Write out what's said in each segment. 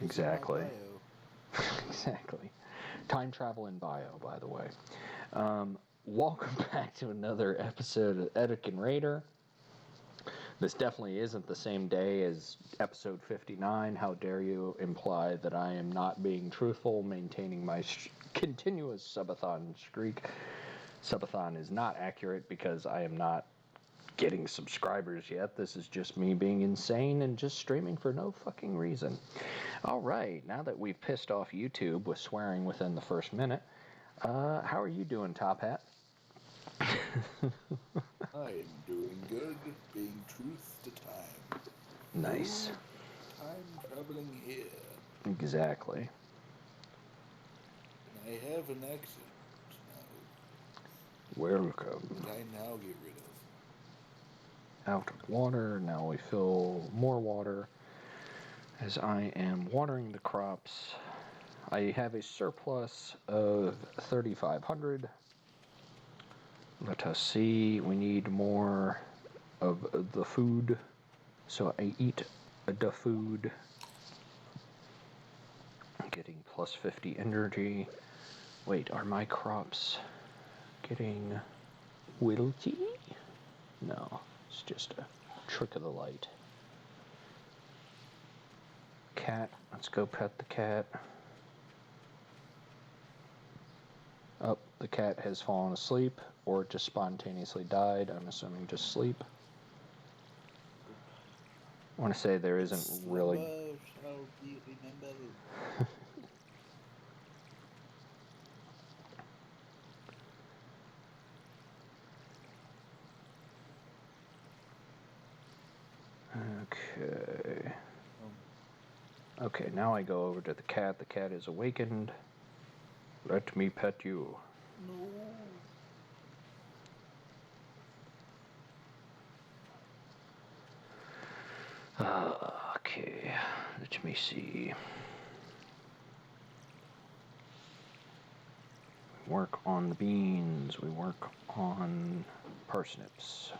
Exactly. My bio. Exactly. Time travel in bio, by the way. Welcome back to another episode of Etiquette Raider. This definitely isn't the same day as episode 59. How dare you imply that I am not being truthful, maintaining my continuous subathon streak. Subathon is not accurate because I am not getting subscribers yet. This is just me being insane and just streaming for no fucking reason. Alright, now that we've pissed off YouTube with swearing within the first minute, how are you doing, Top Hat? I am doing good, being truth to time. Nice. No time traveling here. Exactly. And I have an accent now Welcome. that I now get rid of. Out of water, now we fill more water. As I am watering the crops, I have a surplus of 3,500. Let us see, we need more of the food. So I eat the food. I'm getting plus 50 energy. Wait, are my crops getting wilty? No, it's just a trick of the light. Cat, let's go pet the cat. Oh, the cat has fallen asleep, or it just spontaneously died. I'm assuming just sleep. I want to say there Its isn't really... slumber shall be remembered. Okay. Okay, now I go over to the cat. The cat is awakened. Let me pet you. No. Okay, let me see. We work on the beans. We work on parsnips.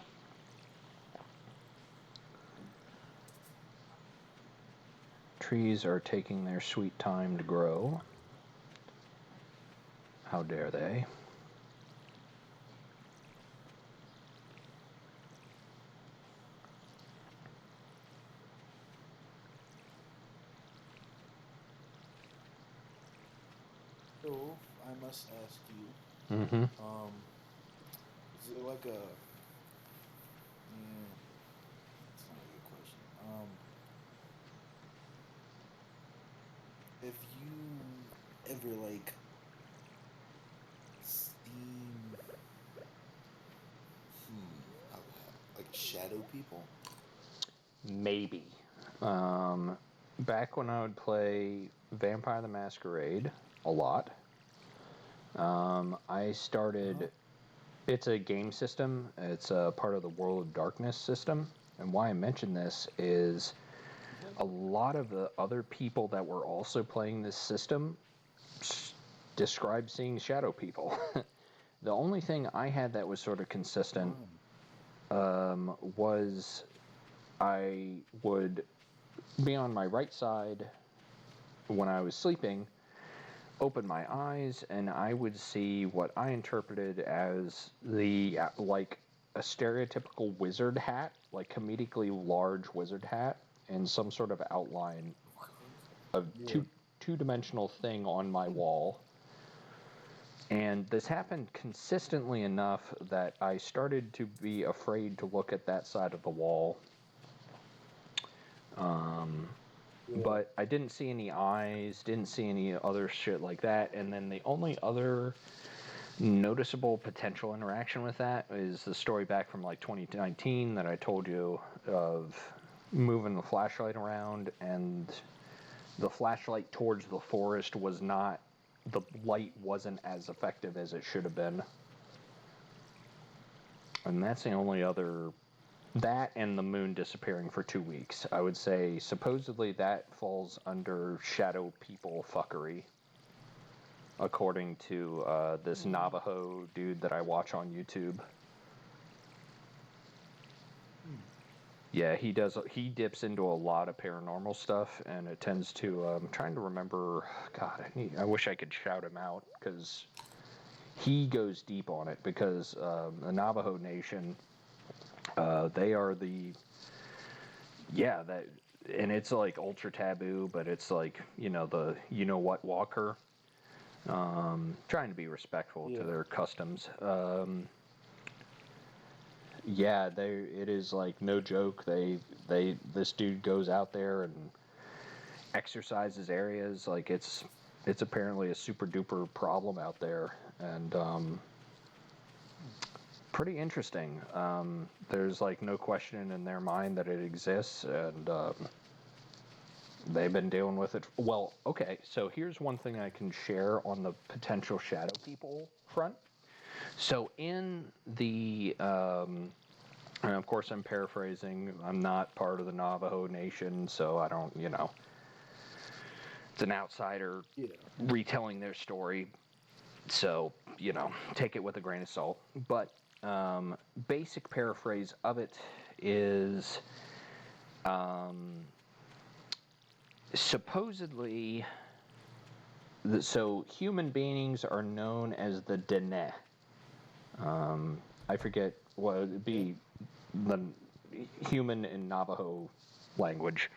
Trees are taking their sweet time to grow. How dare they? So, I must ask you, Mm-hmm. is it like a... Yeah, it's not a good question. Have you ever, seen... like shadow people? Maybe. Um, Back when I would play Vampire the Masquerade a lot, I Uh-huh. started... It's a game system. It's a part of the World of Darkness system. And why I mention this is a lot of the other people that were also playing this system described seeing shadow people. The only thing I had that was sort of consistent Wow. was I would be on my right side when I was sleeping, open my eyes, and I would see what I interpreted as like a stereotypical wizard hat, like comedically large wizard hat, and some sort of outline of Yeah. two-dimensional thing on my wall. And this happened consistently enough that I started to be afraid to look at that side of the wall. Yeah. But I didn't see any eyes, didn't see any other shit like that. And then the only other noticeable potential interaction with that is the story back from like 2019 that I told you of moving the flashlight around, and the flashlight towards the forest was not, the light wasn't as effective as it should have been. And that's the only other, that and the moon disappearing for 2 weeks. I would say supposedly that falls under shadow people fuckery, according to this Navajo dude that I watch on YouTube. Yeah, he does. He dips into a lot of paranormal stuff, and it tends to. I'm trying to remember. God, I wish I could shout him out because he goes deep on it. Because the Navajo Nation, they are the. Yeah, that, and it's like ultra taboo, but it's like the what walker. Trying to be respectful to their customs. Yeah, it is like no joke. This dude goes out there and exercises areas like it's apparently a super duper problem out there, and pretty interesting. There's like no question in their mind that it exists, and they've been dealing with it. Well, okay, so here's one thing I can share on the potential shadow people front. So in the and of course, I'm paraphrasing. I'm not part of the Navajo Nation, so I don't, it's an outsider retelling their story. So, take it with a grain of salt. But basic paraphrase of it is supposedly, so human beings are known as the Dene. I forget what it would be, the human in Navajo language.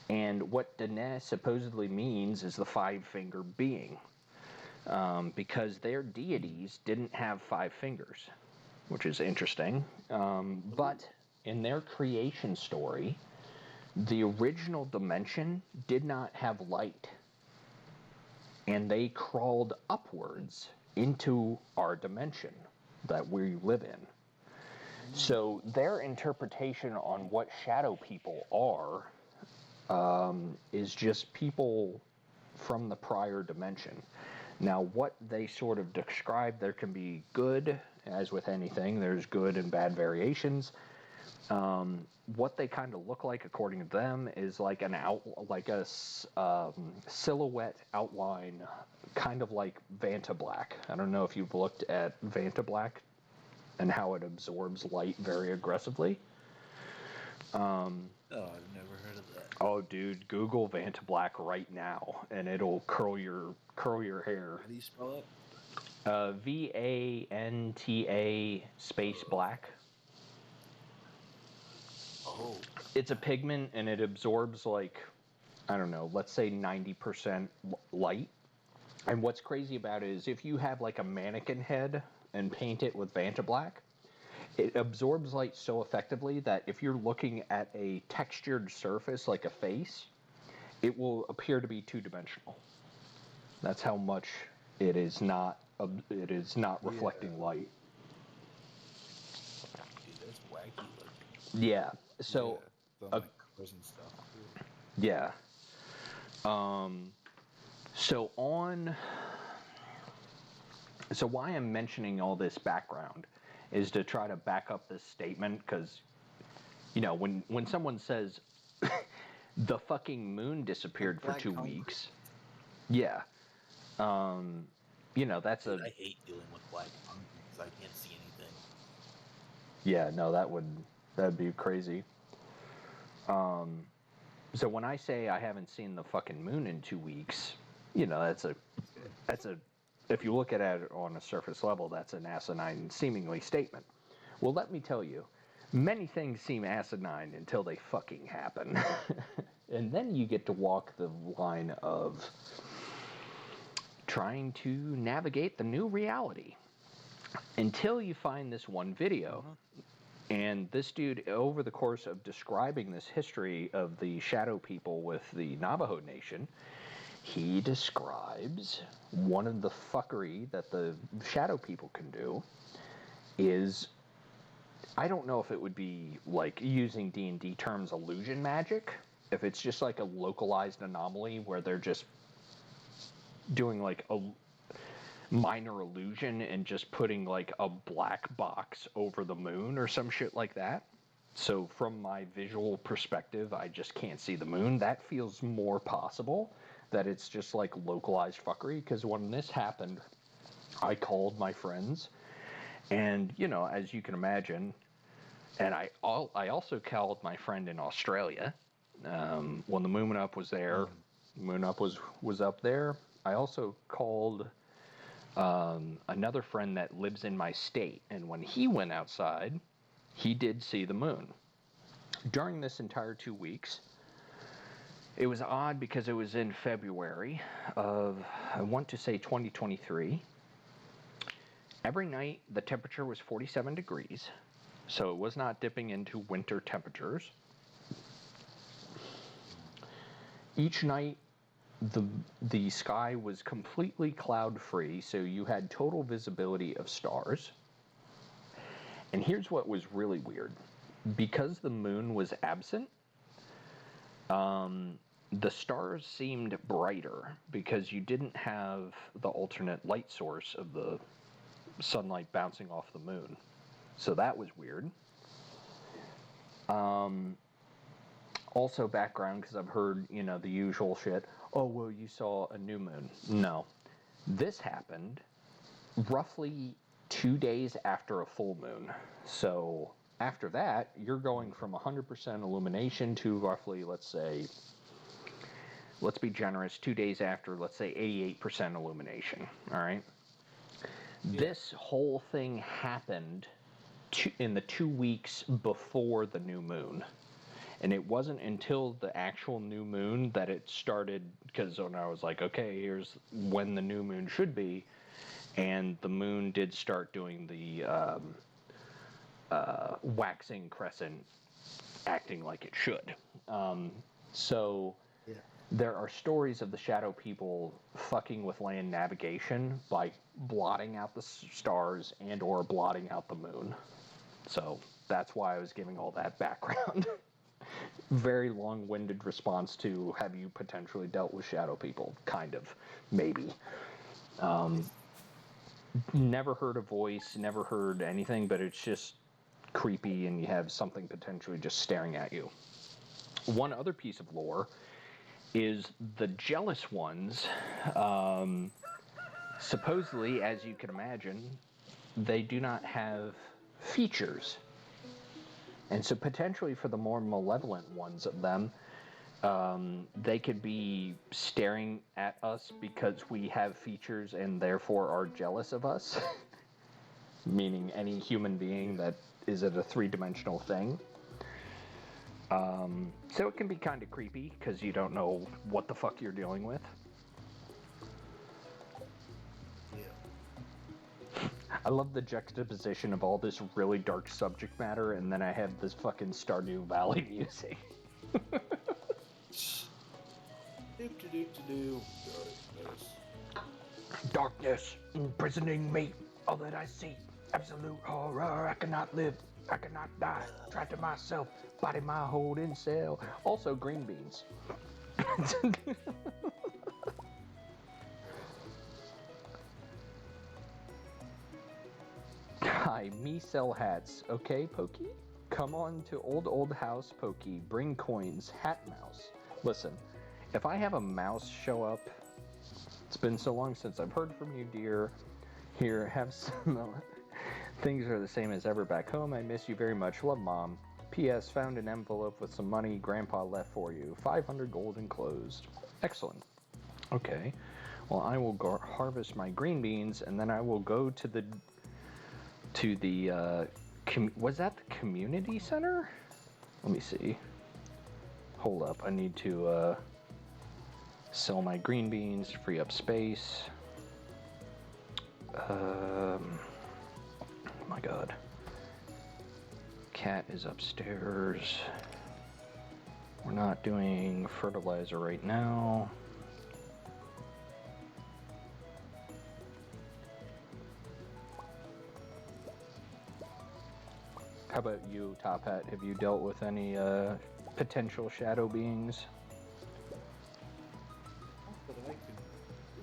And what Dene supposedly means is the five-finger being, because their deities didn't have 5 fingers, which is interesting. But in their creation story, the original dimension did not have light, and they crawled upwards into our dimension that we live in. So their interpretation on what shadow people are is just people from the prior dimension. Now, what they sort of describe, there can be good, as with anything, there's good and bad variations. What they kind of look like, according to them, is like a silhouette outline, kind of like Vanta Black. I don't know if you've looked at Vanta Black and how it absorbs light very aggressively. Oh, I've never heard of that. Oh, dude, Google Vanta Black right now, and it'll curl your hair. How do you spell it? Vanta space black. Oh. It's a pigment, and it absorbs like, I don't know, let's say 90% light. And what's crazy about it is if you have like a mannequin head and paint it with Vanta Black, it absorbs light so effectively that if you're looking at a textured surface like a face, it will appear to be two-dimensional. That's how much it is not reflecting light. Dude, that's wacky looking. Yeah. So the like colors and stuff too. yeah. So why I'm mentioning all this background is to try to back up this statement, because when someone says the fucking moon disappeared for 2 weeks, yeah, that's Dude, I hate dealing with black concrete because I can't see anything. Yeah, no, that'd be crazy. So when I say I haven't seen the fucking moon in 2 weeks, that's a if you look at it on a surface level, that's an asinine seemingly statement. Well, let me tell you, many things seem asinine until they fucking happen. And then you get to walk the line of trying to navigate the new reality until you find this one video. And this dude, over the course of describing this history of the shadow people with the Navajo Nation, he describes one of the fuckery that the shadow people can do is, I don't know if it would be like using D&D terms illusion magic, if it's just like a localized anomaly where they're just doing like a minor illusion and just putting like a black box over the moon or some shit like that. So from my visual perspective, I just can't see the moon. That feels more possible, that it's just like localized fuckery, because when this happened, I called my friends, and as you can imagine, And I also called my friend in Australia when the Moon Up was there. Moon Up was up there. I also called another friend that lives in my state, and when he went outside, he did see the moon. During this entire 2 weeks, it was odd because it was in February of, I want to say 2023. Every night the temperature was 47 degrees, so it was not dipping into winter temperatures. Each night the sky was completely cloud free, so you had total visibility of stars. And here's what was really weird. Because the moon was absent, the stars seemed brighter because you didn't have the alternate light source of the sunlight bouncing off the moon. So that was weird. Also background, because I've heard, the usual shit. Oh, well, you saw a new moon. No. This happened roughly 2 days after a full moon. So after that, you're going from 100% illumination to roughly, let's be generous, 2 days after, let's say 88% illumination. All right? Yeah. This whole thing happened in the 2 weeks before the new moon. And it wasn't until the actual new moon that it started, because when I was like, okay, here's when the new moon should be, and the moon did start doing the waxing crescent, acting like it should. So yeah. There are stories of the shadow people fucking with land navigation by blotting out the stars and or blotting out the moon. So that's why I was giving all that background. Very long-winded response to, have you potentially dealt with shadow people? Kind of, maybe. Never heard a voice, never heard anything, but it's just creepy and you have something potentially just staring at you. One other piece of lore is the jealous ones, supposedly, as you can imagine, they do not have features. And so potentially for the more malevolent ones of them, they could be staring at us because we have features and therefore are jealous of us. Meaning any human being that is at a three-dimensional thing. So it can be kind of creepy because you don't know what the fuck you're dealing with. I love the juxtaposition of all this really dark subject matter, and then I have this fucking Stardew Valley music. Darkness imprisoning me, all that I see, absolute horror. I cannot live, I cannot die, trapped to myself, body my holding cell. Also green beans. Hi, me sell hats. Okay, Pokey? Come on to old house, Pokey. Bring coins. Hat mouse. Listen, if I have a mouse show up, it's been so long since I've heard from you, dear. Here, have some. Things are the same as ever back home. I miss you very much. Love, Mom. P.S. Found an envelope with some money Grandpa left for you. 500 gold enclosed. Excellent. Okay. Well, I will go harvest my green beans, and then I will go to the was that the community center? Let me see. Hold up. I need to sell my green beans to free up space. Oh my god. Cat is upstairs. We're not doing fertilizer right now. How about you, Top Hat? Have you dealt with any potential shadow beings? Not that I can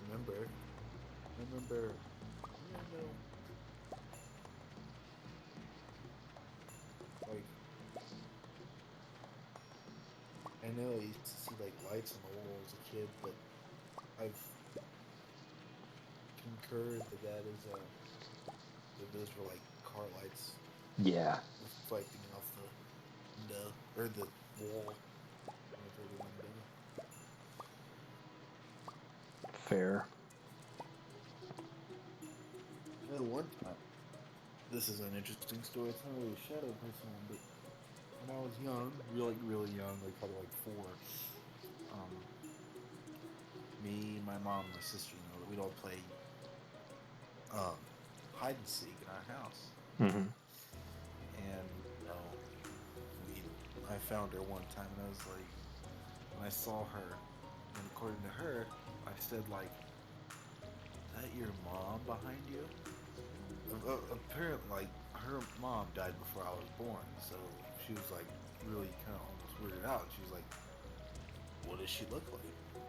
remember. I know I used to see like lights on the wall as a kid, but I've concurred that is that those were like car lights. Yeah, The fight thing off the window or the wall over the window. fair. One time, this is an interesting story. It's not really a shadow person one, but when I was young, really young, like probably like 4, um, me, my mom, my sister, we'd all play um, hide and seek in our house, Hmm. and we, I found her one time, and I was like, when I saw her, and according to her, I said like, "Is that your mom behind you?" Apparently, like her mom died before I was born, so she was like really kind of almost weirded out. She was like, "What does she look like?"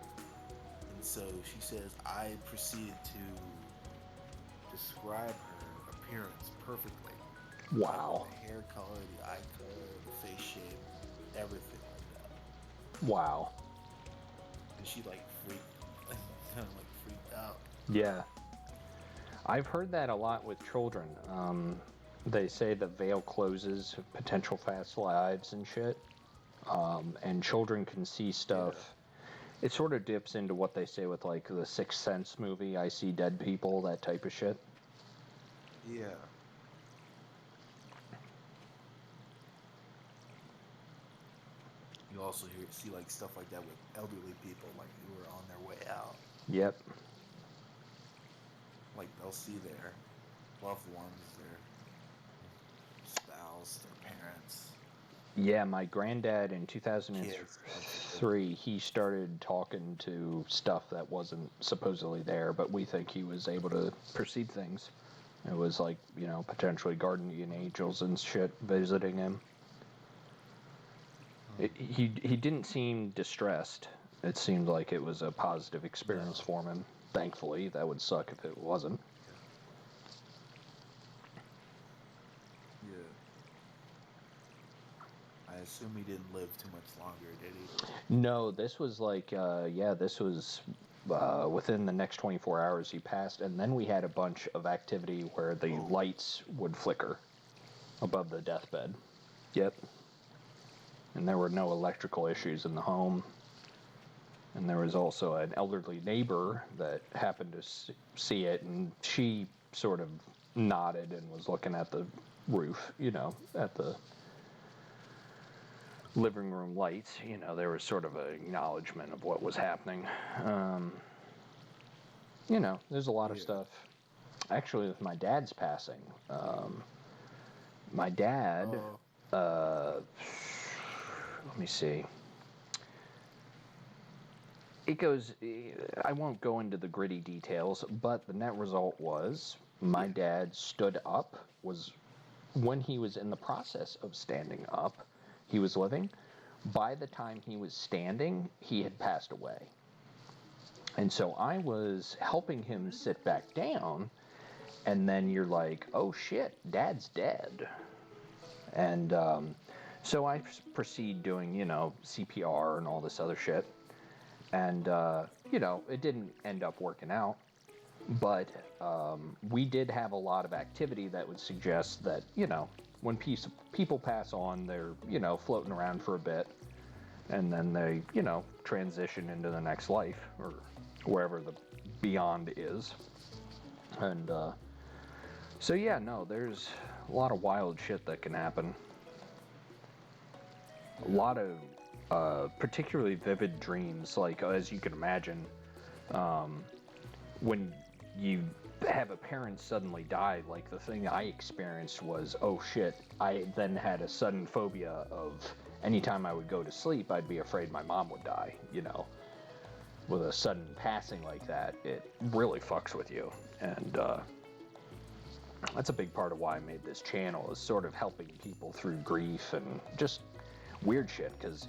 And so she says I proceeded to describe her appearance perfectly, like with Wow. the hair color, the eye color, the face shape, everything like that. Wow. And she like freaked, kind of like freaked out. Yeah. I've heard that a lot with children. They say the veil closes potential past lives and shit. And children can see Yeah, stuff. It sort of dips into what they say with like the Sixth Sense movie, I see dead people, that type of shit. yeah. You also see like stuff like that with elderly people, like who are on their way out. Yep. Like they'll see their loved ones, their spouse, their parents, Yeah, my granddad in kids, God forbid. 2003, he started talking to stuff that wasn't supposedly there, but we think he was able to perceive things. It was like, potentially guardian angels and shit visiting him. Hmm. He didn't seem distressed. It seemed like it was a positive experience No. for him. Thankfully, that would suck if it wasn't. Yeah. I assume he didn't live too much longer, did he? No, this was like, this was within the next 24 hours he passed, and then we had a bunch of activity where the Oh. lights would flicker above the deathbed. Yep. And there were no electrical issues in the home. And there was also an elderly neighbor that happened to see it, and she sort of nodded and was looking at the roof, at the living room lights. There was sort of an acknowledgement of what was happening. Um, there's a lot of Yeah. stuff. Actually, with my dad's passing, my dad, Oh. let me see. It goes, I won't go into the gritty details, but the net result was my Yeah. dad stood up, was when he was in the process of standing up, he was living. By the time he was standing, he had passed away. And so I was helping him sit back down, and then you're like, oh shit, dad's dead. And so I proceed doing, CPR and all this other shit. And, it didn't end up working out. But we did have a lot of activity that would suggest that, when people pass on, they're, floating around for a bit. And then they, transition into the next life or wherever the beyond is. And so, yeah, no, there's a lot of wild shit that can happen. A Yeah. lot of particularly vivid dreams, like as you can imagine, when you have a parent suddenly die, like the thing I experienced was, oh shit, I then had a sudden phobia of anytime I would go to sleep, I'd be afraid my mom would die, With a sudden passing like that, it really fucks with you. And that's a big part of why I made this channel, is sort of helping people through grief and just weird shit, because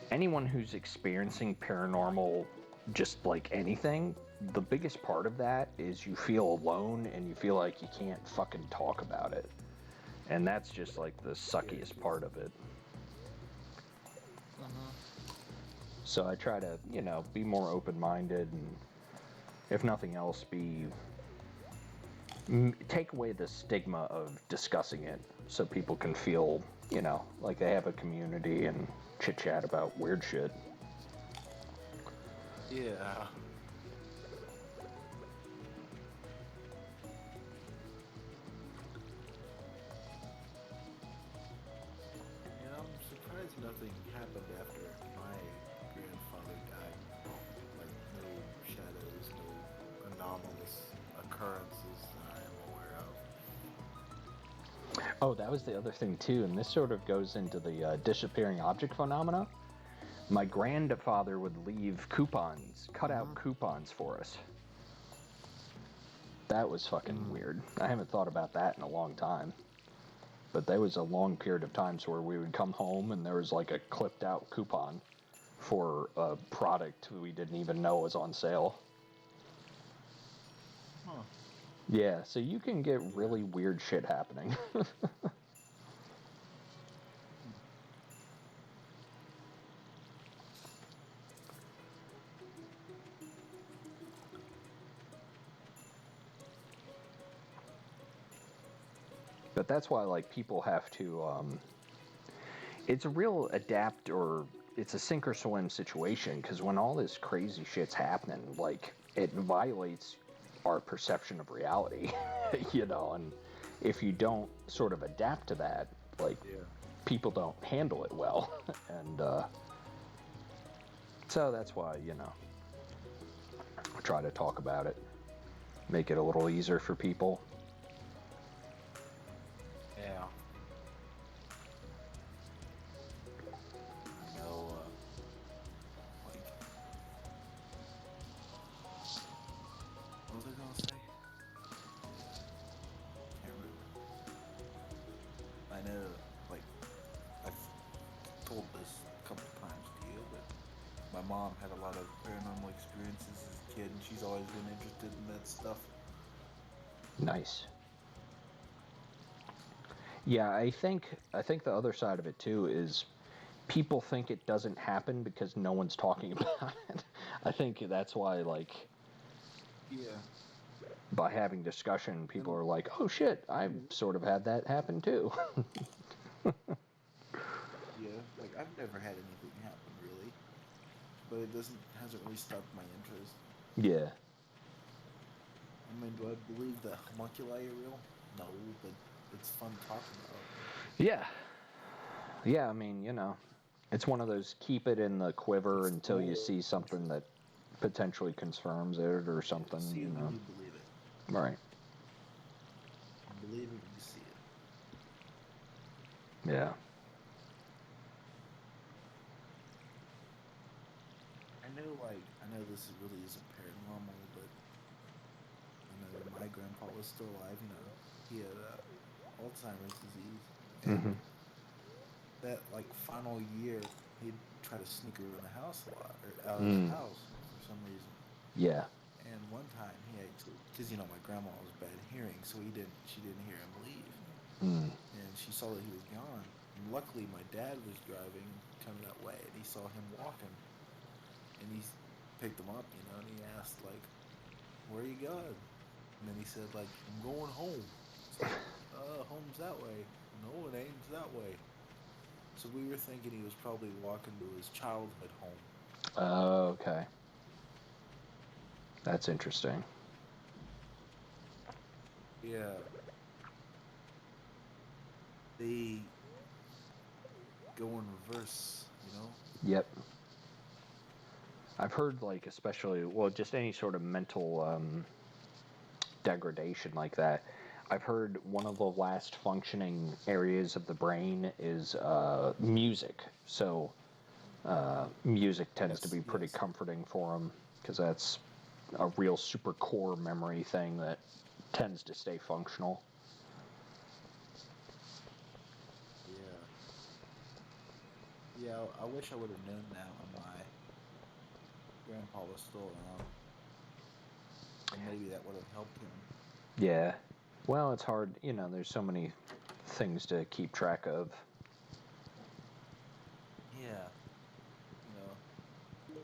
anyone who's experiencing paranormal, just like anything, the biggest part of that is you feel alone and you feel like you can't fucking talk about it. And that's just like the Yeah. suckiest part of it. Uh-huh. So I try to, be more open-minded, and if nothing else, take away the stigma of discussing it. so people can feel, like they have a community and chit chat about weird shit. Yeah. And I'm surprised nothing happened after my grandfather died. Like, no shadows, no anomalous occurrences that I am aware of. Oh, that was the other thing too, and this sort of goes into the disappearing object phenomena. My grandfather would leave coupons, cut out coupons for us. That was fucking weird. I haven't thought about that in a long time. But there was a long period of times where we would come home and there was like a clipped out coupon for a product we didn't even know was on sale. Huh. Yeah, so you can get Yeah. really weird shit happening. But that's why like people have to it's a real adapt or it's a sink or swim situation because when all this crazy shit's happening, like it violates our perception of reality, and if you don't sort of adapt to that, like Yeah. people don't handle it well, and so that's why I try to talk about it, make it a little easier for people. Yeah. I know, like, what was I gonna say? Can't remember. I know, like, I've told this a couple times to you, but my mom had a lot of paranormal experiences as a kid, and she's always been interested in that stuff. Nice. Yeah, I think the other side of it too is people think it doesn't happen because no one's talking about it. I think that's why, like, Yeah. by having discussion, people And are like, "Oh shit, I've sort of had that happen too." yeah, like I've never had anything happen really, but it hasn't really sparked my interest. Yeah, I mean, do I believe that homunculi are real? No, but it's fun to talk about. yeah, yeah. I mean, it's one of those keep it in the quiver until you Explore. see something that potentially confirms it or Yeah, something. see it when you believe it. Right? Believe it when you see it. Yeah. I know this really isn't paranormal, but I know my grandpa was still alive. You know, he had Alzheimer's disease, and Mm-hmm. that like final year, he'd try to sneak around the house a lot, or out of the Mm. house for some reason. Yeah. And one time he actually, because my grandma was bad hearing, so she didn't hear him leave, Mm. and she saw that he was gone. And luckily, my dad was driving, coming that way, and he saw him walking, and picked him up, and he asked like, "Where are you going?" And then he said like, "I'm going home." It's like, home's that way. No, it ain't that way. So we were thinking he was probably walking to his childhood home. Okay. That's interesting. Yeah, they go in reverse. Yep. I've heard like especially well just any sort of mental degradation like that. I've heard one of the last functioning areas of the brain is music. So music tends to Yes, be pretty yes. comforting for them because that's a real super core memory thing that tends to stay functional. Yeah. Yeah, I wish I would have known that when my grandpa was still around. And maybe that would have helped him. Yeah. Well, it's hard. There's so many things to keep track of. Yeah. You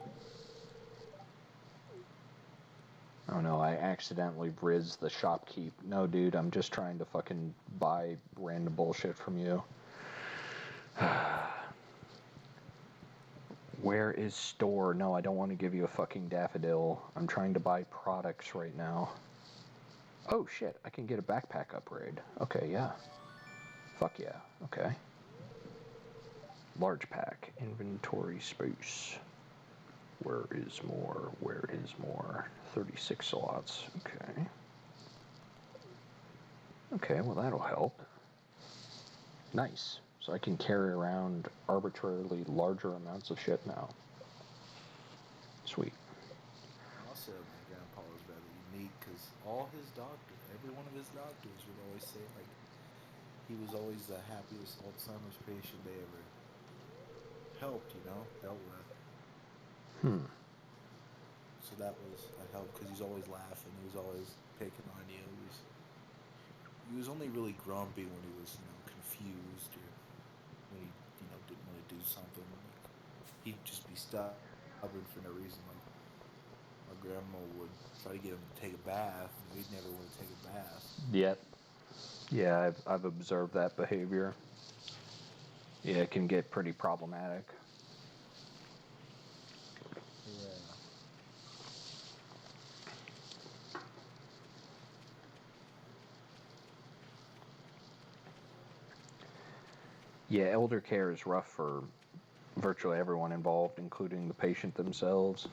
know. Oh no, I accidentally rizzed the shopkeep. No, dude, I'm just trying to fucking buy random bullshit from you. Where is store? No, I don't want to give you a fucking daffodil. I'm trying to buy products right now. Oh shit, I can get a backpack upgrade. Okay, yeah. Fuck yeah, okay. Large pack, inventory space. Where is more? Where is more? 36 slots, okay. Okay, well that'll help. Nice. So I can carry around arbitrarily larger amounts of shit now. Sweet. Also, my grandpa was rather unique because all his doctors, every one of his doctors would always say, like, he was always the happiest Alzheimer's patient they ever helped, dealt with. Hmm. So that was a help because he's always laughing. He was always picking on you. He was only really grumpy when he was, confused or when he, didn't want to do something. Like, he'd just be stubborn for no reason. Like, my grandma would try to get him to take a bath, and he'd never want to take a bath. Yep. Yeah, I've observed that behavior. Yeah, it can get pretty problematic. Yeah. Yeah, elder care is rough for virtually everyone involved, including the patient themselves.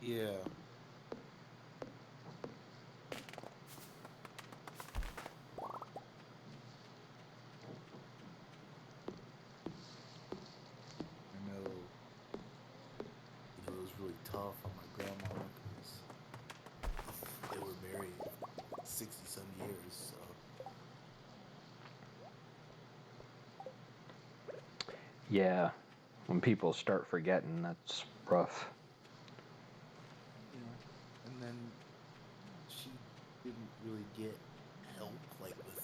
Yeah. I know, it was really tough on my grandma because they were married 60 some years, so. Yeah, when people start forgetting, that's rough. Yeah. And then she didn't really get help, like, with,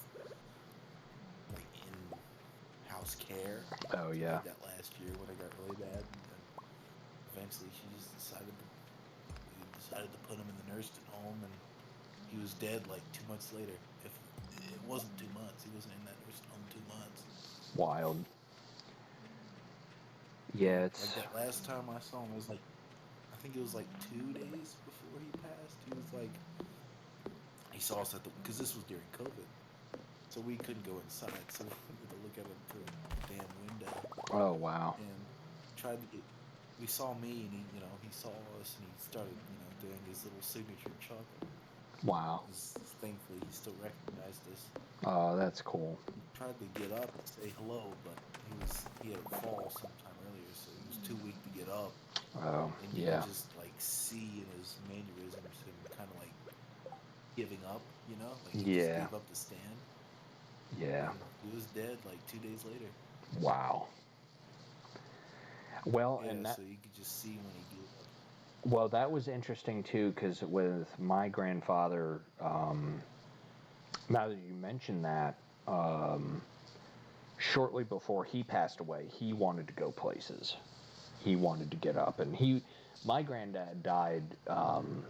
like, in-house care Oh, till, yeah. like, that last year when it got really bad. And then eventually she just we decided to put him in the nursing home, and he was dead, like, 2 months later. If it wasn't 2 months, he wasn't in that nursing home 2 months. Wild. Yeah, Yeah, like it's. that last time I saw him, it was like, I think it was like 2 days before he passed. He was like, he saw us because this was during COVID, so we couldn't go inside, so we had to look at him through a damn window, Oh, wow. and tried to get. We saw me, and he saw us, and he started, doing his little signature chuckle. Wow. Thankfully, he still recognized us. Oh, that's cool. He tried to get up and say hello, but he had a fall sometime earlier, so he was too weak to get up. Oh, And you could yeah. just like see in his mannerisms him kind of like giving up, like he just Yeah. gave up the stand, Yeah. and he was dead like 2 days later. Wow. Well, Yeah, and that. so you could just see when he gave up. Well, that was interesting too, because with my grandfather, now that you mention that, shortly before he passed away, he wanted to go places. He wanted to get up, and my granddad died.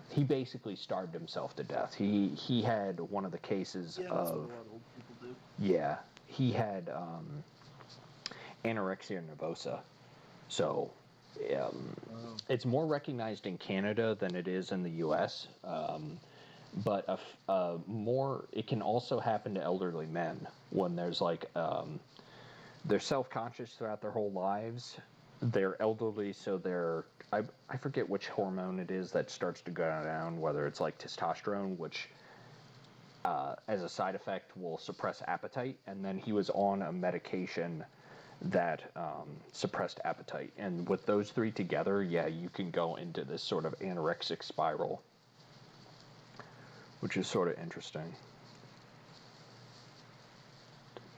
He basically starved himself to death. He had one of the cases Yeah, that's what a of. lot of old people do. Yeah, he had anorexia nervosa. So um, Oh, it's more recognized in Canada than it is in the U.S. But more, it can also happen to elderly men when there's like they're self-conscious throughout their whole lives. They're elderly, so I forget which hormone it is that starts to go down, whether it's like testosterone, which as a side effect will suppress appetite, and then he was on a medication that suppressed appetite. And with those three together, yeah, you can go into this sort of anorexic spiral, which is sort of interesting.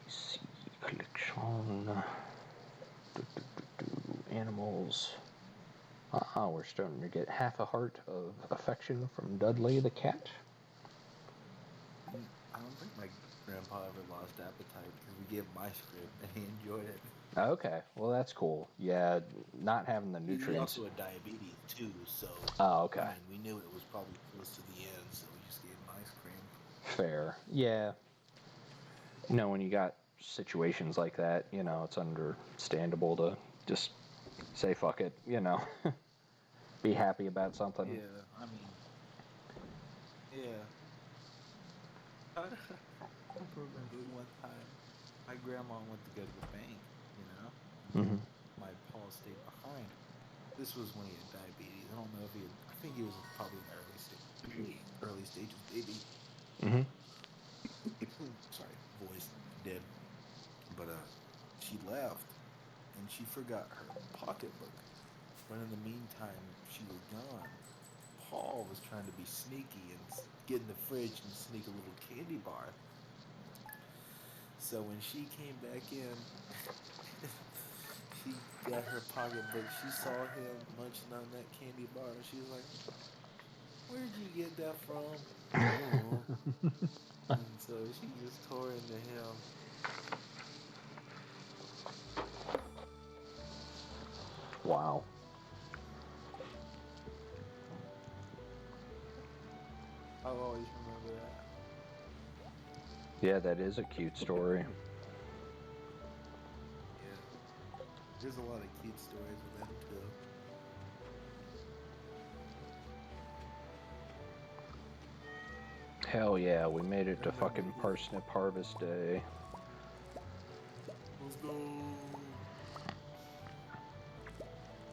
See, collection, animals. We're starting to get half a heart of affection from Dudley the cat. I don't think my Grandpa ever lost appetite because we gave him ice cream and he enjoyed it. Okay, well that's cool. Yeah, not having the He nutrients. also had diabetes too, so Oh, I okay. mean, we knew it was probably close to the end, so we just gave him ice cream. Fair. Yeah. When you got situations like that, it's understandable to just say fuck it, be happy about something. Yeah, I mean, yeah. I remember one time my grandma went to go to the bank, and Hmm. my pa stayed behind. This was when he had diabetes. I don't know if he had. I think he was probably in the early stages, maybe. Hmm. Sorry, voice dead. But she left and she forgot her pocketbook. But in the meantime, she was gone. Paul was trying to be sneaky and get in the fridge and sneak a little candy bar. So when she came back in, she got her pocketbook. She saw him munching on that candy bar, and she was like, "Where'd you get that from?" Oh, and so she just tore into him. Wow. I'll always remember that. Yeah, that is a cute story. Yeah, there's a lot of cute stories with them too. Hell yeah, we made I it to remember fucking he. Parsnip Harvest Day. Let's go.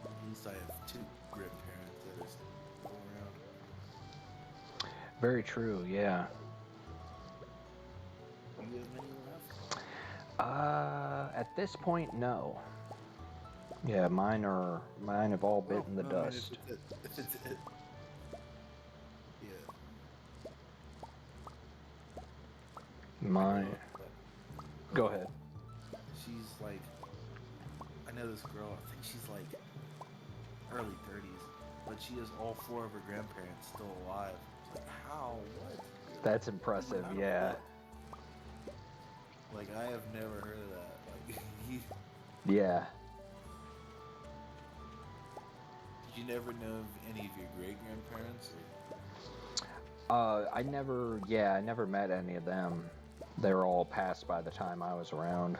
At least I have two grandparents that are still around. Very true, yeah. Do you have many left? At this point, no. Yeah, mine have all Well, bitten the I mean, dust. if it's it, yeah. I My, know that. go ahead. She's like, I know this girl. I think she's like early 30s, but she has all four of her grandparents still alive. It's like, how? What? That's Did you impressive, not know yeah. that? Like, I have never heard of that. Like, Yeah. did you never know of any of your great grandparents? I never met any of them. They were all passed by the time I was around.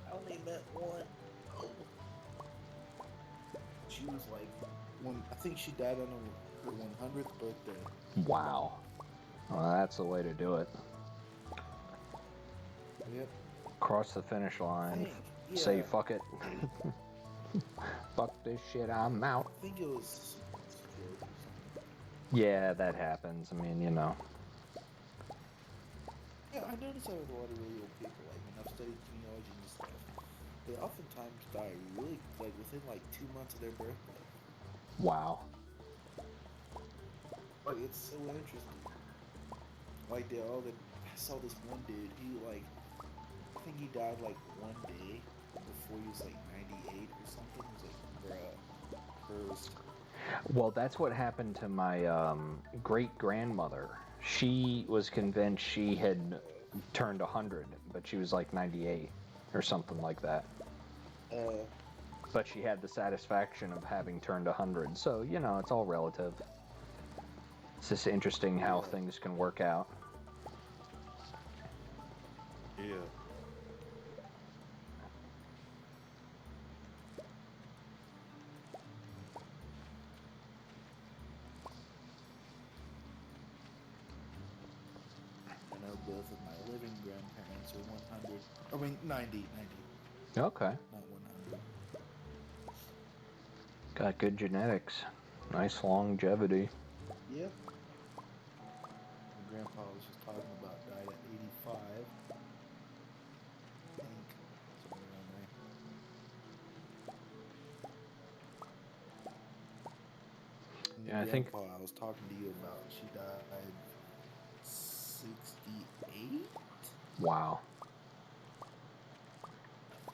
I only met one. Oh, she was like one. I think she died on her 100th birthday. Wow. Well, that's the way to do it. Yep. Cross the finish I line. think. Say Yeah. fuck it. Fuck this shit, I'm out. I think it was a stroke or something. Yeah, that happens. I mean, Yeah, I noticed that with a lot of really old people. Like when I've studied genealogy and stuff, they oftentimes die really like within like 2 months of their birthday. Wow. Like it's so interesting. Like they all the I saw this one dude. He like I think he died like one day before he was like 98 or something. It was like, bruh, cursed. Well, that's what happened to my great grandmother. She was convinced she had turned 100, but she was like 98 or something like that. Uh, But she had the satisfaction of having turned 100. So, it's all relative. It's just interesting how yeah, things can work out. yeah. I know both of my living grandparents are 100. I mean 90, 90, Okay. not 100. Got good genetics. Nice longevity. Yep. My grandpa was just talking about died at 85, I think, somewhere around there. And the Yeah, I think, grandpa I was talking to you about, she died 68. wow. I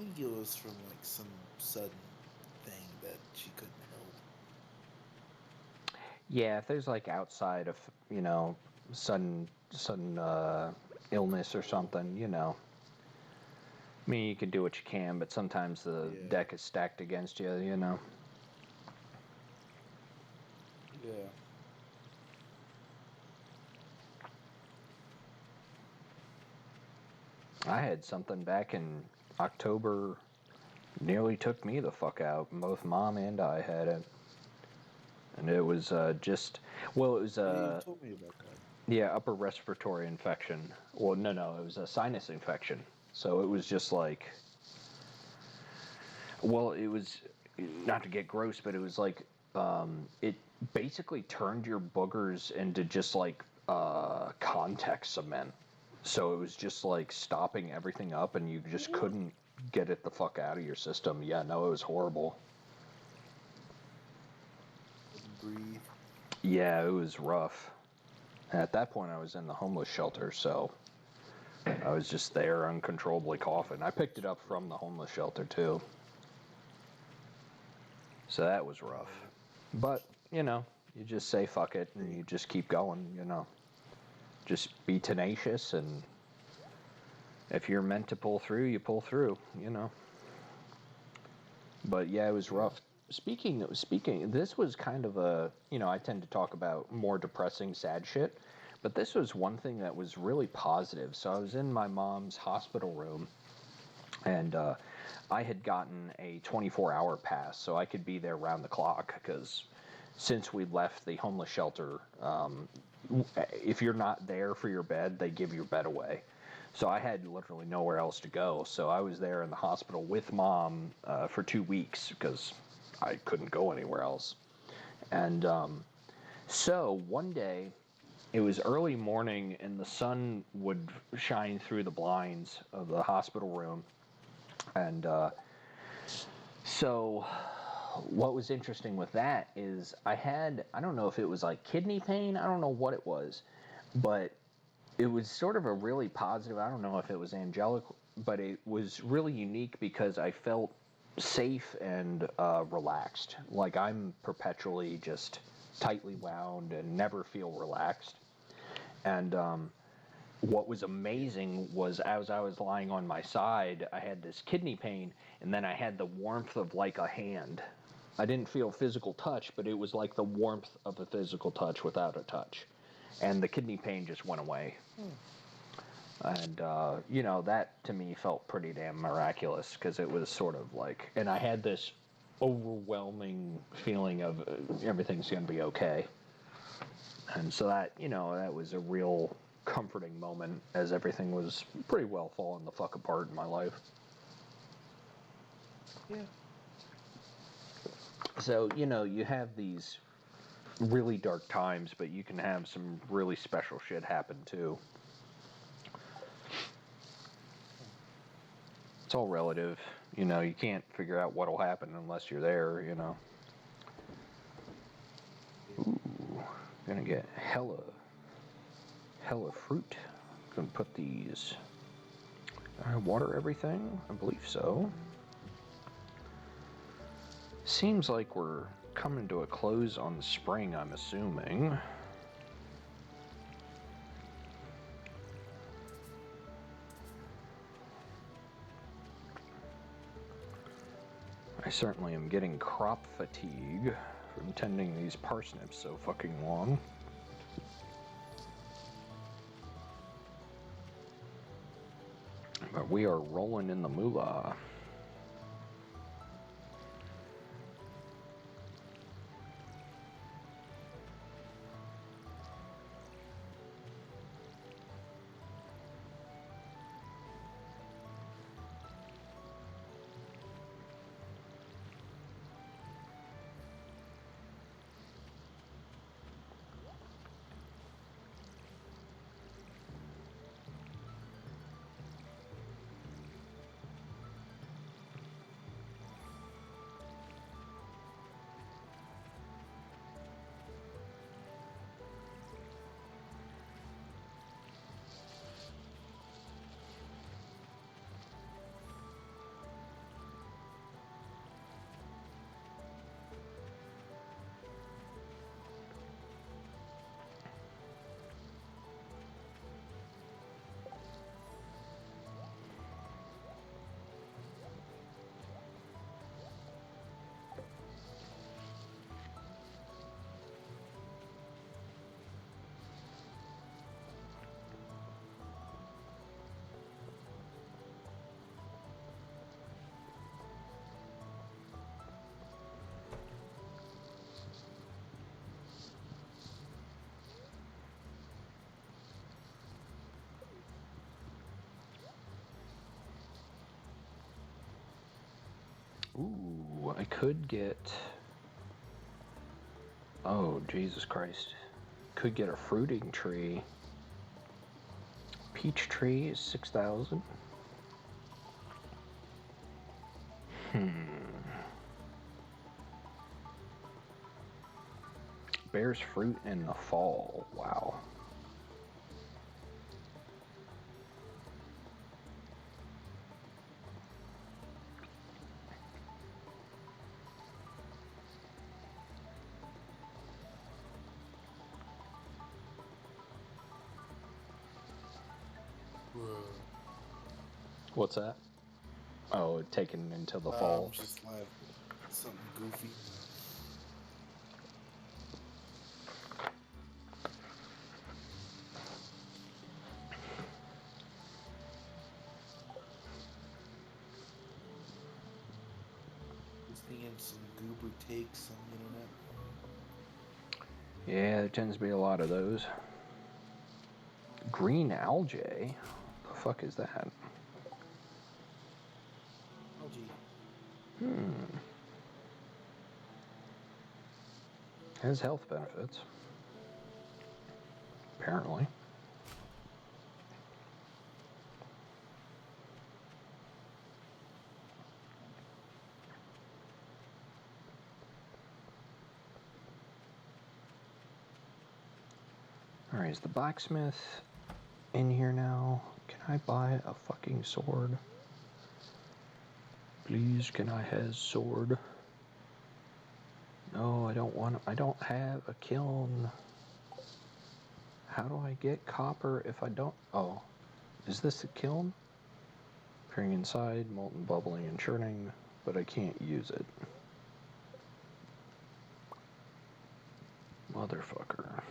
think it was from like some sudden thing that she couldn't help. Yeah, if there's like outside of, sudden sudden illness or something, you know. I mean, you can do what you can, but sometimes the deck is stacked against you, you know. Yeah. I had something back in October, nearly took me the fuck out. Both Mom and I had it. And it was just, well, it was You told me about that. yeah, upper respiratory infection. Well, no, it was a sinus infection. So it was just like, well, it was, not to get gross, but it was like, it basically turned your boogers into just like contact cement. So it was just like stopping everything up, and you just couldn't get it the fuck out of your system. Yeah, no, it was horrible. Couldn't breathe. Yeah, it was rough. And at that point, I was in the homeless shelter, so I was just there uncontrollably coughing. I picked it up from the homeless shelter too. So that was rough. But, you know, you just say fuck it and you just keep going, you know. Just be tenacious, and if you're meant to pull through, you pull through, you know. But yeah, it was rough. Speaking, this was kind of a, you know, I tend to talk about more depressing, sad shit, but this was one thing that was really positive. So I was in my mom's hospital room, and I had gotten a 24-hour pass, so I could be there round the clock, because since we left the homeless shelter, if you're not there for your bed, they give your bed away. So I had literally nowhere else to go. So I was there in the hospital with Mom for 2 weeks because I couldn't go anywhere else. And so one day, it was early morning, and the sun would shine through the blinds of the hospital room. And so what was interesting with that is I don't know if it was like kidney pain, I don't know what it was, but it was sort of a really positive, I don't know if it was angelic, but it was really unique because I felt safe and relaxed. Like I'm perpetually just tightly wound and never feel relaxed. And what was amazing was as I was lying on my side, I had this kidney pain, and then I had the warmth of like a hand. I didn't feel physical touch, but it was like the warmth of a physical touch without a touch. And the kidney pain just went away. And, you know, that to me felt pretty damn miraculous, because it was sort of like, and I had this overwhelming feeling of everything's going to be okay. And so that, you know, that was a real comforting moment, as everything was pretty well falling the fuck apart in my life. Yeah. So, you know, you have these really dark times, but you can have some really special shit happen too. It's all relative. You know, you can't figure out what'll happen unless you're there, you know. Ooh, gonna get hella fruit. Gonna put these. Water everything? I believe so. Seems like we're coming to a close on the spring, I'm assuming. I certainly am getting crop fatigue from tending these parsnips so fucking long. But we are rolling in the moolah. Ooh, I could get... Oh, Jesus Christ. Could get a fruiting tree. Peach tree is 6,000. Bears fruit in the fall. Wow. What's that? Oh, taken until the fall. I'm just like something goofy. Just thinking some goober takes on the internet. Yeah, there tends to be a lot of those. Green algae? The fuck is that? Algae. Has health benefits. Apparently. Alright, is the blacksmith in here now? Can I buy a fucking sword? Please, can I have sword? No, I don't want. I don't have a kiln. How do I get copper if I don't? Oh, is this a kiln? Appearing inside, molten, bubbling, and churning, but I can't use it. Motherfucker.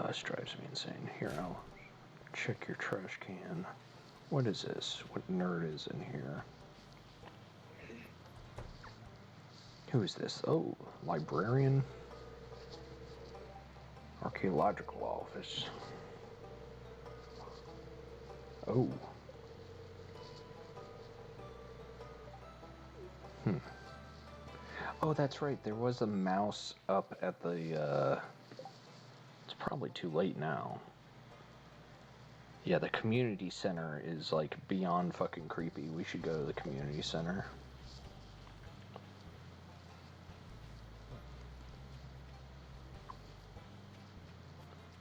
This drives me insane. Here, I'll check your trash can. What is this? What nerd is in here? Who is this? Oh, librarian. Archaeological office. Oh. Oh, that's right. There was a mouse up at the, It's probably too late now. Yeah, the community center is, like, beyond fucking creepy. We should go to the community center.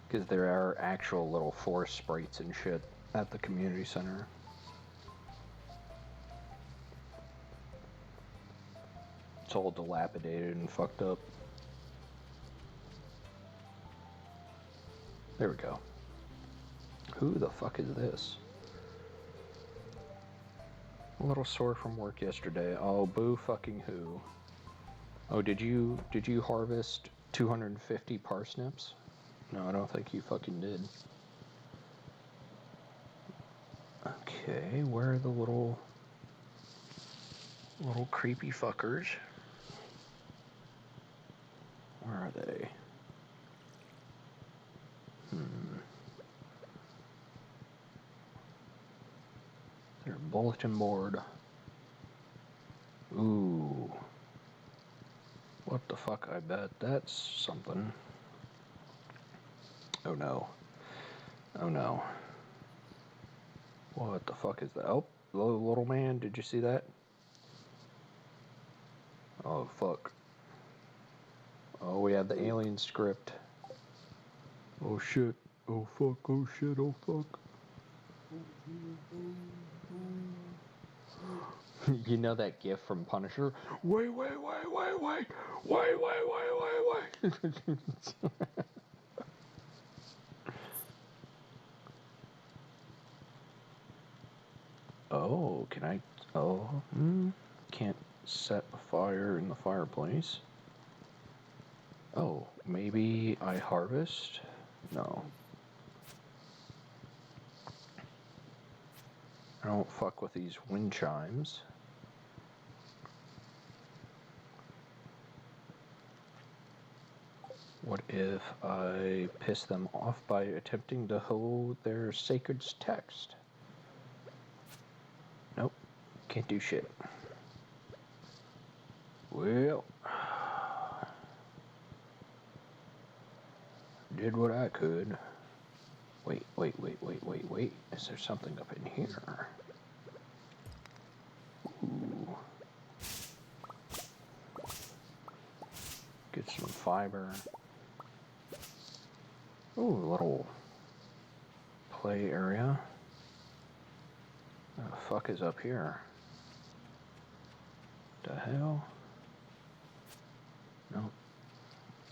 Because there are actual little forest sprites and shit at the community center. It's all dilapidated and fucked up. There we go. Who the fuck is this? A little sore from work yesterday. Oh, boo fucking who. Oh, did you harvest 250 parsnips? No, I don't think you fucking did. Okay, where are the little creepy fuckers? Where are they? Their bulletin board. Ooh. What the fuck, I bet that's something. Oh no. Oh no. What the fuck is that? Oh, little man, did you see that? Oh fuck. Oh, we have the alien script. Oh shit. Oh fuck. Oh shit. Oh fuck. You know that gif from Punisher? Wait. Oh, can I? Oh, can't set a fire in the fireplace. Oh, maybe I harvest? No. I don't fuck with these wind chimes. What if I piss them off by attempting to hold their sacred text? Can't do shit. Well, did what I could. Wait. Is there something up in here? Ooh. Get some fiber. Ooh, a little play area. What the fuck is up here? The hell? No.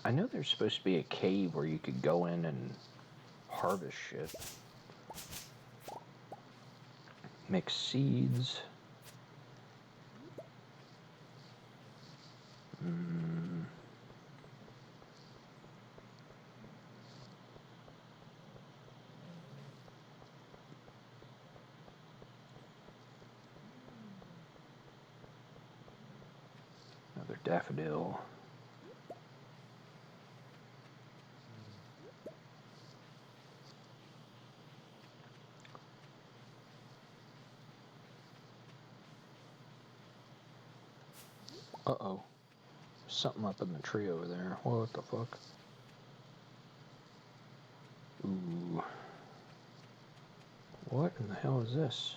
I know there's supposed to be a cave where you could go in and harvest shit. Mix seeds. Another daffodil. Uh-oh. Something up in the tree over there. What the fuck? Ooh. What in the hell is this?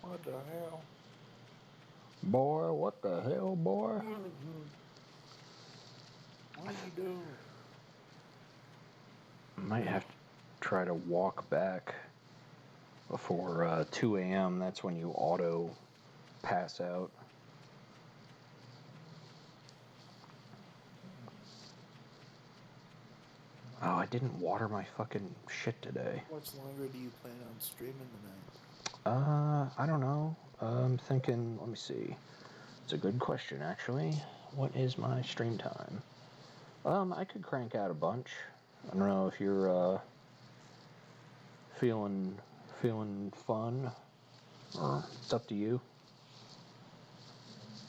What the hell? Boy, what the hell, boy? What are you doing? Might have to try to walk back before 2 a.m. That's when you auto pass out. Oh, I didn't water my fucking shit today. How much longer do you plan on streaming tonight? I don't know. I'm thinking, let me see. It's a good question, actually. What is my stream time? I could crank out a bunch. I don't know if you're, feeling fun, or it's up to you.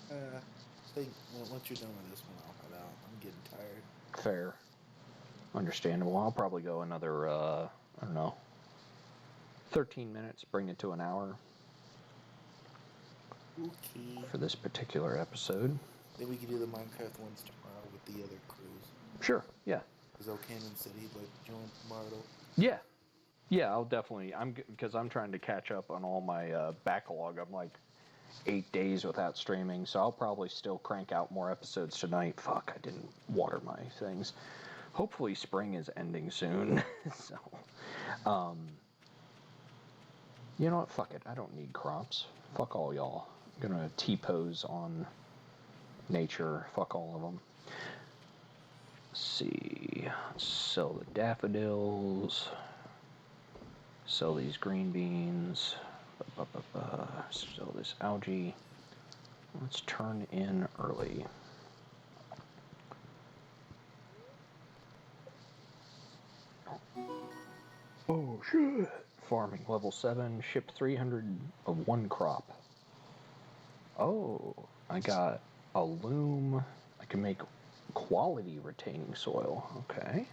I think once you're done with this one, I'll head out. I'm getting tired. Fair. Understandable. I'll probably go another, I don't know, 13 minutes, bring it to an hour. Okay. For this particular episode. Then we can do the Minecraft ones tomorrow with the other crews. Sure, yeah. Because O'Cannon said he'd like to join tomorrow. Yeah, I'll definitely, because I'm trying to catch up on all my backlog. I'm like 8 days without streaming, so I'll probably still crank out more episodes tonight. Fuck, I didn't water my things. Hopefully spring is ending soon. So, you know what? Fuck it. I don't need crops. Fuck all y'all. I'm gonna T-pose on nature. Fuck all of them. Let's see. Sell the daffodils. Sell these green beans. Sell this algae. Let's turn in early. Oh shit! Farming level 7, shipped 300 of one crop. Oh, I got a loom. I can make quality retaining soil. Okay.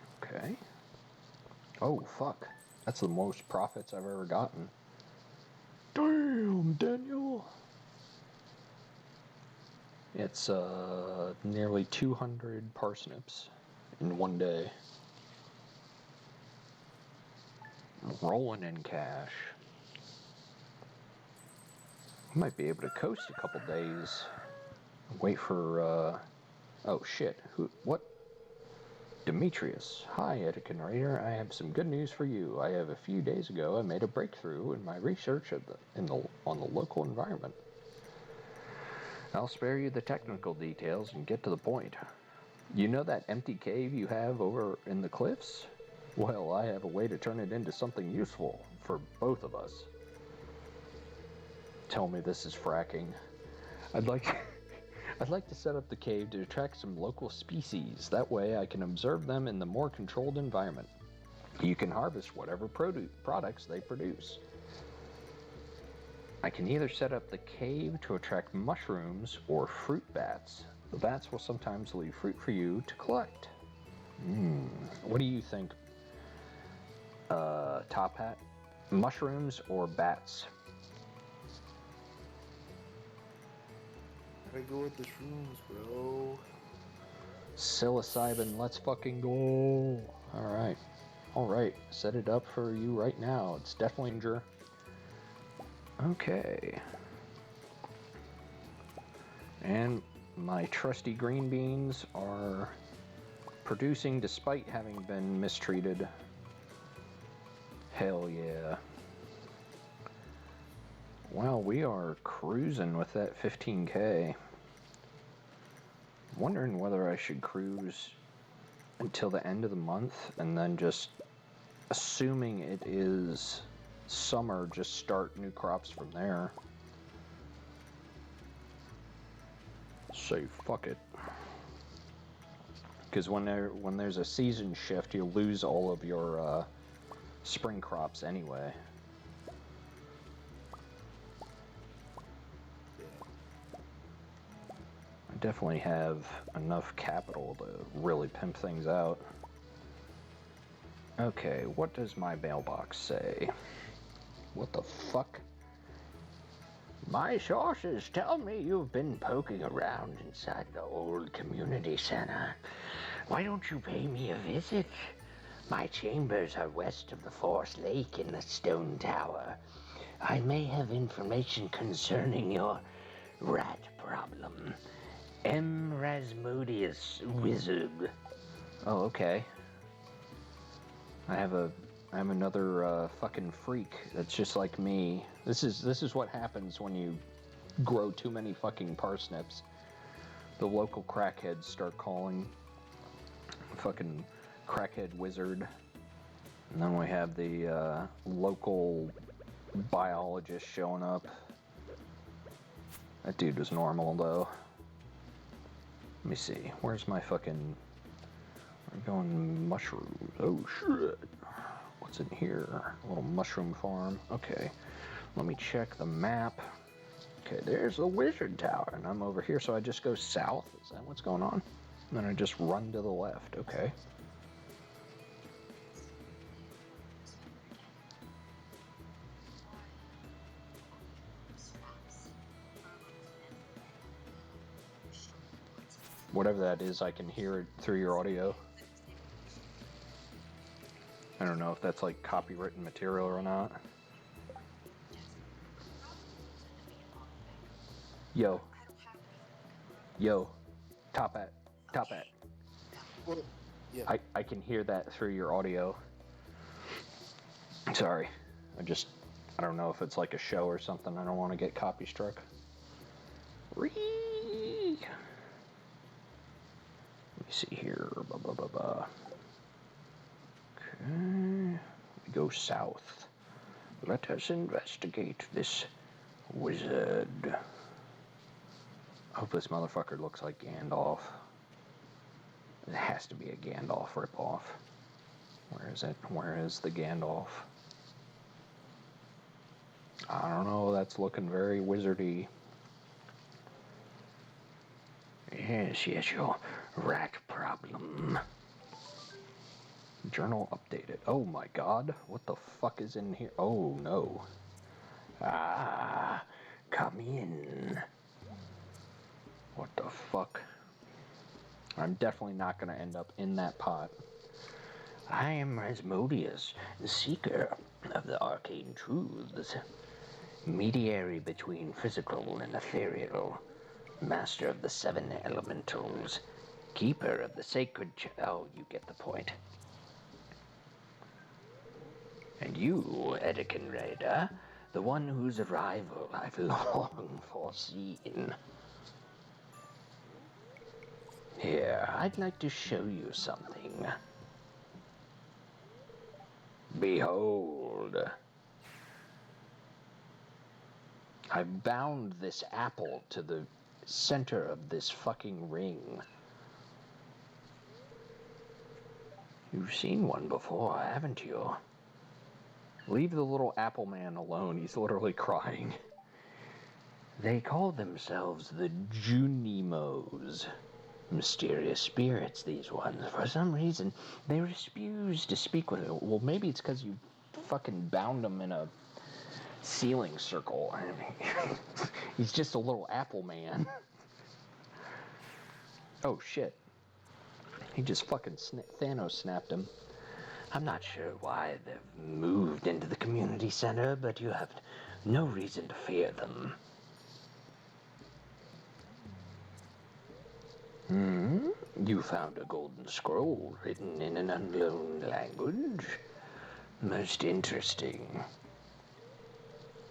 Oh fuck, that's the most profits I've ever gotten. Damn, Daniel. It's nearly 200 parsnips in one day. Rolling in cash. I might be able to coast a couple days. Wait for, oh shit, what? Demetrius. Hi, Etiquette Raider. I have some good news for you. A few days ago, I made a breakthrough in my research on the local environment. I'll spare you the technical details and get to the point. You know that empty cave you have over in the cliffs? Well, I have a way to turn it into something useful for both of us. Tell me this is fracking. I'd like to set up the cave to attract some local species. That way I can observe them in the more controlled environment. You can harvest whatever products they produce. I can either set up the cave to attract mushrooms or fruit bats. The bats will sometimes leave fruit for you to collect. What do you think, Top Hat? Mushrooms or bats? Gotta go with the shrooms, bro. Psilocybin, let's fucking go. Alright, set it up for you right now. It's definitely danger. Okay. And my trusty green beans are producing despite having been mistreated. Hell yeah. Well, we are cruising with that 15K. I'm wondering whether I should cruise until the end of the month and then just, assuming it is summer, just start new crops from there. Say fuck it. Because when there's a season shift, you lose all of your spring crops anyway. I definitely have enough capital to really pimp things out. Okay, what does my mailbox say? What the fuck? My sources tell me you've been poking around inside the old community center. Why don't you pay me a visit? My chambers are west of the Forest Lake in the Stone Tower. I may have information concerning your rat problem. M. Rasmodius Wizard. Oh, okay. I'm another fucking freak that's just like me. This is what happens when you grow too many fucking parsnips. The local crackheads start calling. Fucking crackhead wizard. And then we have the local biologist showing up. That dude was normal though. Let me see. Where's my fucking... We're going mushrooms. Oh shit. What's in here? A little mushroom farm. Okay. Let me check the map. Okay, there's the wizard tower, and I'm over here, so I just go south? Is that what's going on? And then I just run to the left. Okay. Whatever that is, I can hear it through your audio. I don't know if that's like copywritten material or not. Yo. Top hat. What? Yeah. I can hear that through your audio. Sorry. I don't know if it's like a show or something. I don't want to get copy struck. Let me see here. Okay. We go south. Let us investigate this wizard. I hope this motherfucker looks like Gandalf. It has to be a Gandalf ripoff. Where is it? Where is the Gandalf? I don't know, that's looking very wizardy. Yes, your rat problem. Journal updated. Oh my god, what the fuck is in here? Oh no. Ah, come in. What the fuck? I'm definitely not gonna end up in that pot. I am Rasmodius, seeker of the arcane truths, mediary between physical and ethereal, master of the 7 elementals, keeper of the sacred oh, you get the point. And you, Edekin Raider, the one whose arrival I've long foreseen. Here, I'd like to show you something. Behold. I've bound this apple to the center of this fucking ring. You've seen one before, haven't you? Leave the little apple man alone, he's literally crying. They call themselves the Junimos. Mysterious spirits, these ones. For some reason, they refuse to speak with me. Well, maybe it's because you fucking bound him in a ceiling circle. I mean, he's just a little apple man. Oh shit. He just fucking Thanos snapped him. I'm not sure why they've moved into the community center, but you have no reason to fear them. You found a golden scroll written in an unknown language. Most interesting.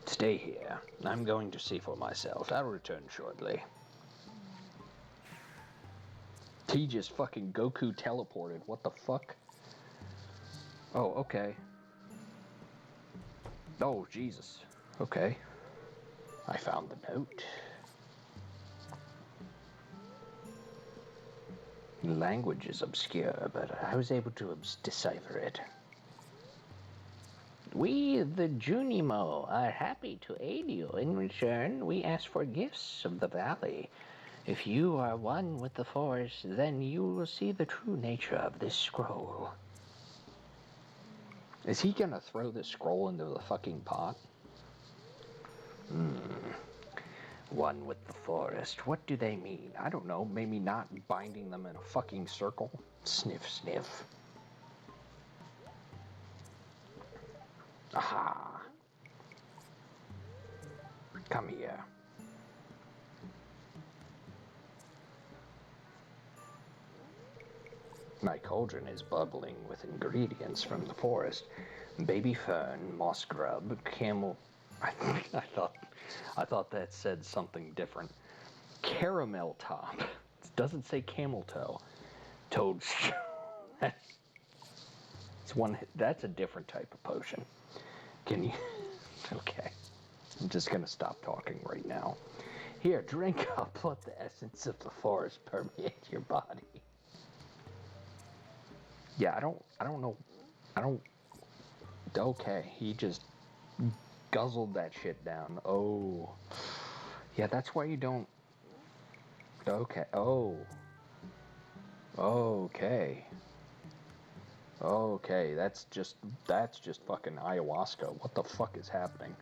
Stay here. I'm going to see for myself. I'll return shortly. He just fucking Goku teleported. What the fuck? Oh, okay. Oh, Jesus. Okay. I found the note. Language is obscure, but I was able to decipher it. We, the Junimo, are happy to aid you. In return, we ask for gifts of the valley. If you are one with the forest, then you will see the true nature of this scroll. Is he gonna throw this scroll into the fucking pot? One with the forest. What do they mean? I don't know. Maybe not binding them in a fucking circle. Sniff, sniff. Aha. Come here. My cauldron is bubbling with ingredients from the forest. Baby fern, moss grub, camel... I thought that said something different. Caramel top. It doesn't say camel toe. Toadstool. That's a different type of potion. Can you... Okay. I'm just gonna stop talking right now. Here, drink up. Let the essence of the forest permeate your body. Yeah, I don't know. Okay, he just guzzled that shit down. Oh. Yeah, that's why you don't... Okay. Oh. Okay. Okay, that's just fucking ayahuasca. What the fuck is happening?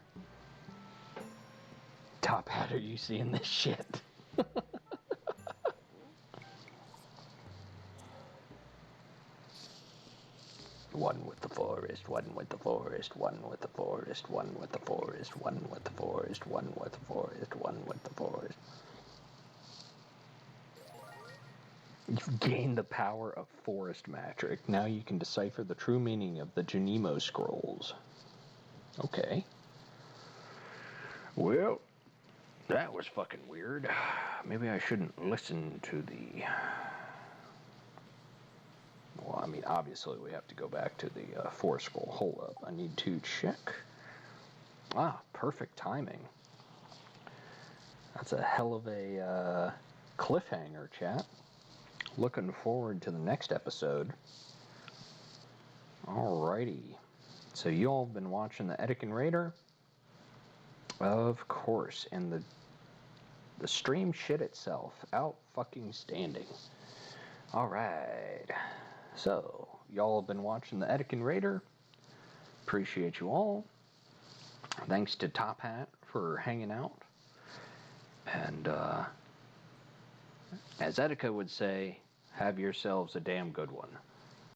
Top Hat, are you seeing this shit? One with the forest, one with the forest, one with the forest, one with the forest, one with the forest, one with the forest, one with the forest. You've gained the power of forest magic. Now you can decipher the true meaning of the Junimo scrolls. Okay. Well, that was fucking weird. Maybe I shouldn't listen to the... Well, I mean, obviously we have to go back to the forest scroll. Hold up, I need to check. Ah, perfect timing. That's a hell of a cliffhanger, chat. Looking forward to the next episode. Alrighty. So you all have been watching the Etiquette Raider? Of course. And the stream shit itself. Out fucking standing. Alright. So, y'all have been watching the Etiquette Raider. Appreciate you all. Thanks to Top Hat for hanging out. And, as Etika would say, have yourselves a damn good one.